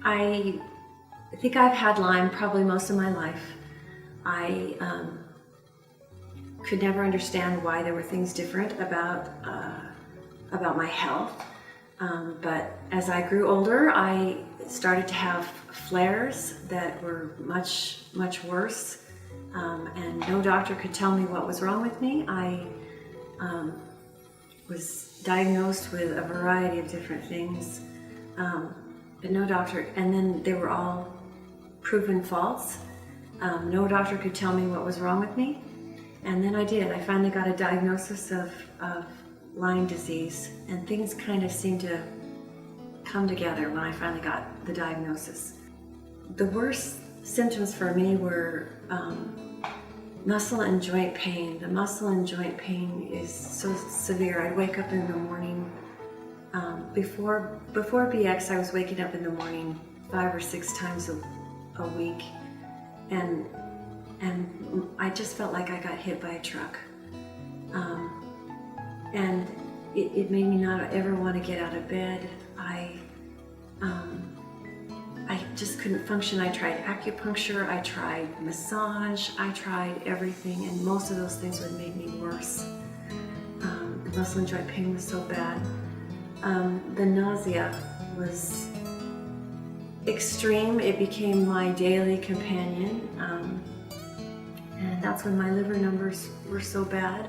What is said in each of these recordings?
I think I've had Lyme probably most of my life. I could never understand why there were things different about my health. But as I grew older, I started to have flares that were much, much worse. And no doctor could tell me what was wrong with me. I was diagnosed with a variety of different things, but no doctor, and then they were all proven false. No doctor could tell me what was wrong with me. And then I did. I finally got a diagnosis of Lyme disease, and things kind of seemed to come together when I finally got the diagnosis. The worst symptoms for me were muscle and joint pain. The muscle and joint pain is so severe. I'd wake up in the morning. Before BX, I was waking up in the morning 5 or 6 times a week, and I just felt like I got hit by a truck. And it made me not ever want to get out of bed. I just couldn't function. I tried acupuncture, I tried massage, I tried everything, and most of those things would make me worse. The muscle and joint pain was so bad. The nausea was extreme. It became my daily companion. And that's when my liver numbers were so bad.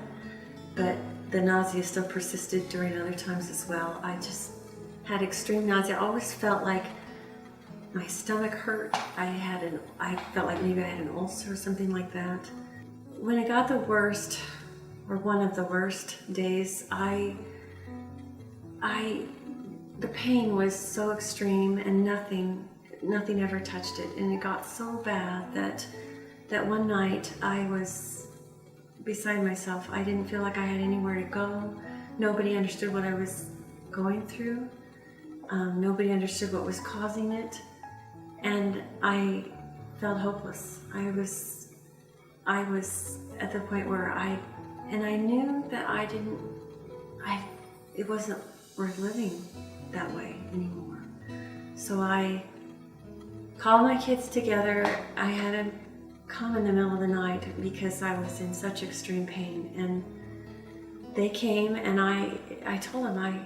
But the nausea still persisted during other times as well. I just had extreme nausea. I always felt like my stomach hurt. I felt like maybe I had an ulcer or something like that. When I got the worst, or one of the worst days, the pain was so extreme and nothing ever touched it. And it got so bad that one night I was beside myself. I didn't feel like I had anywhere to go. Nobody understood what I was going through. Nobody understood what was causing it. And I felt hopeless. I was at the point where I knew that it wasn't worth living that way anymore. So I called my kids together. I had them come in the middle of the night because I was in such extreme pain, and they came, and I told them I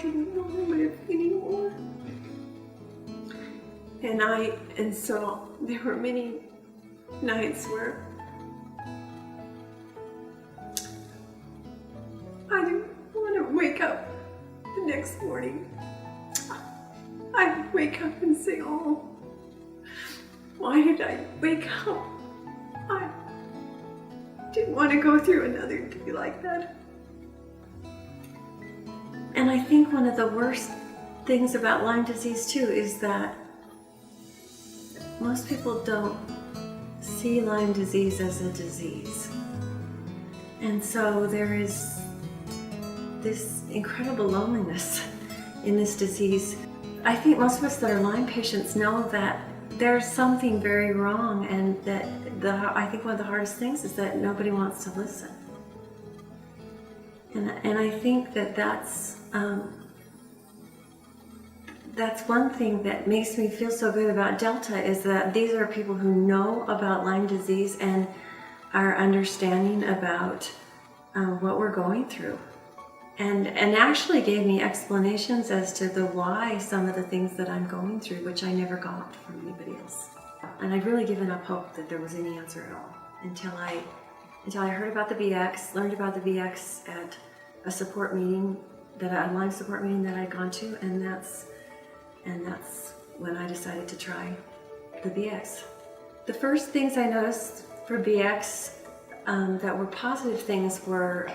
didn't want to live anymore. And so there were many nights where I didn't want to wake up the next morning. I'd wake up and say, oh, why did I wake up? I didn't want to go through another day like that. And I think one of the worst things about Lyme disease too is that most people don't see Lyme disease as a disease. And so there is this incredible loneliness in this disease. I think most of us that are Lyme patients know that there's something very wrong, and that I think one of the hardest things is that nobody wants to listen. And I think that's one thing that makes me feel so good about Delta, is that these are people who know about Lyme disease and are understanding about what we're going through. And actually gave me explanations as to the why some of the things that I'm going through, which I never got from anybody else. And I've really given up hope that there was any answer at all until I heard about the BX, learned about the BX at a support meeting, a Lyme support meeting that I'd gone to, and that's when I decided to try the BX. The first things I noticed for BX that were positive things were,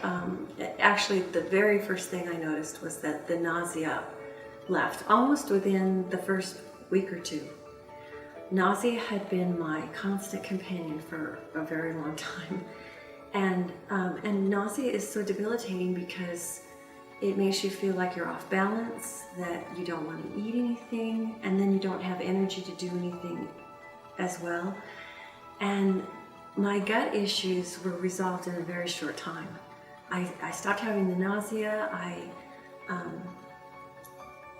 actually the very first thing I noticed was that the nausea left almost within the first week or two. Nausea had been my constant companion for a very long time. And nausea is so debilitating because it makes you feel like you're off balance, that you don't want to eat anything, and then you don't have energy to do anything as well. And my gut issues were resolved in a very short time. I stopped having the nausea.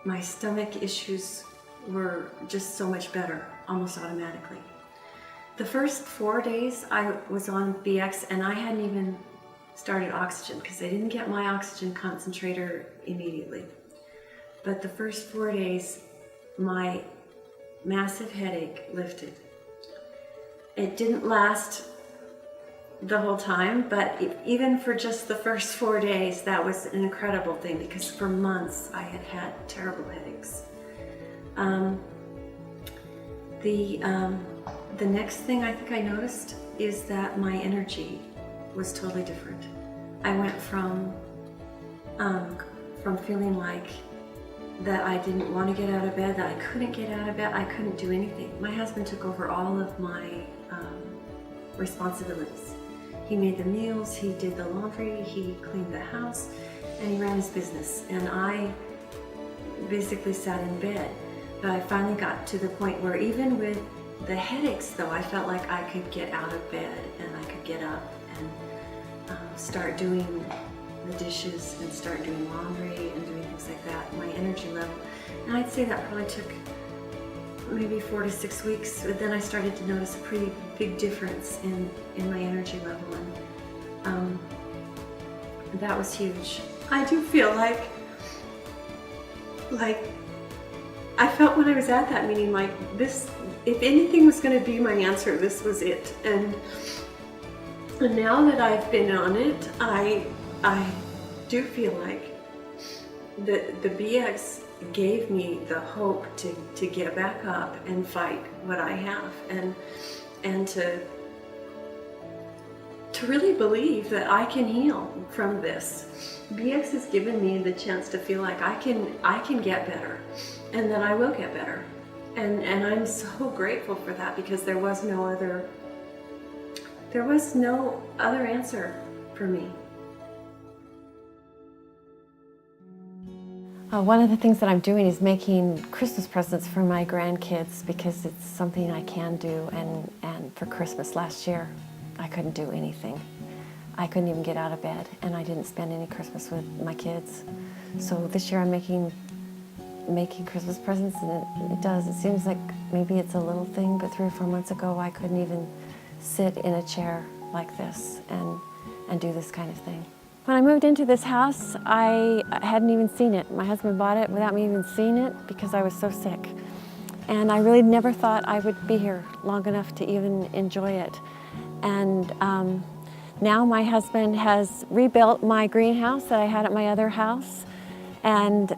My stomach issues were just so much better, almost automatically. The first 4 days I was on BX, and I hadn't even started oxygen because I didn't get my oxygen concentrator immediately. But the first 4 days, my massive headache lifted. It didn't last the whole time, but even for just the first 4 days, that was an incredible thing because for months I had had terrible headaches. The next thing I think I noticed is that my energy was totally different. I went from feeling like that I didn't want to get out of bed, that I couldn't get out of bed, I couldn't do anything. My husband took over all of my responsibilities. He made the meals, he did the laundry, he cleaned the house, and he ran his business. And I basically sat in bed. But I finally got to the point where even with the headaches, though, I felt like I could get out of bed and I could get up and start doing the dishes and start doing laundry and doing things like that, my energy level. And I'd say that probably took maybe 4 to 6 weeks, but then I started to notice a pretty big difference in my energy level, and that was huge. I do feel like I felt when I was at that meeting like this, if anything was going to be my answer, this was it. And now that I've been on it, I do feel like the BX gave me the hope to get back up and fight what I have, and to really believe that I can heal from this. BX has given me the chance to feel like I can get better, and that I will get better, and I'm so grateful for that because there was no other answer for me. One of the things that I'm doing is making Christmas presents for my grandkids because it's something I can do, and for Christmas last year I couldn't do anything. I couldn't even get out of bed, and I didn't spend any Christmas with my kids. So this year I'm making Christmas presents, and it seems like maybe it's a little thing, but 3 or 4 months ago I couldn't even sit in a chair like this and do this kind of thing. When I moved into this house, I hadn't even seen it. My husband bought it without me even seeing it because I was so sick. And I really never thought I would be here long enough to even enjoy it. And now my husband has rebuilt my greenhouse that I had at my other house. And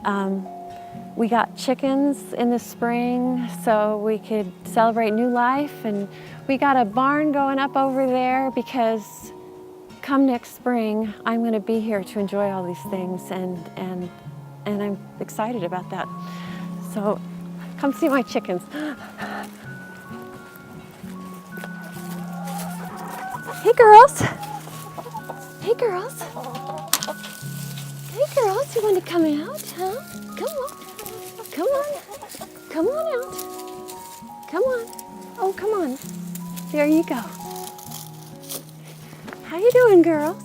we got chickens in the spring so we could celebrate new life. And we got a barn going up over there because come next spring, I'm going to be here to enjoy all these things, and I'm excited about that. So come see my chickens. Hey girls! Hey girls! Hey girls, you want to come out, huh? Come on. Come on. Come on out. Come on. Oh, come on. There you go. How you doing, girls?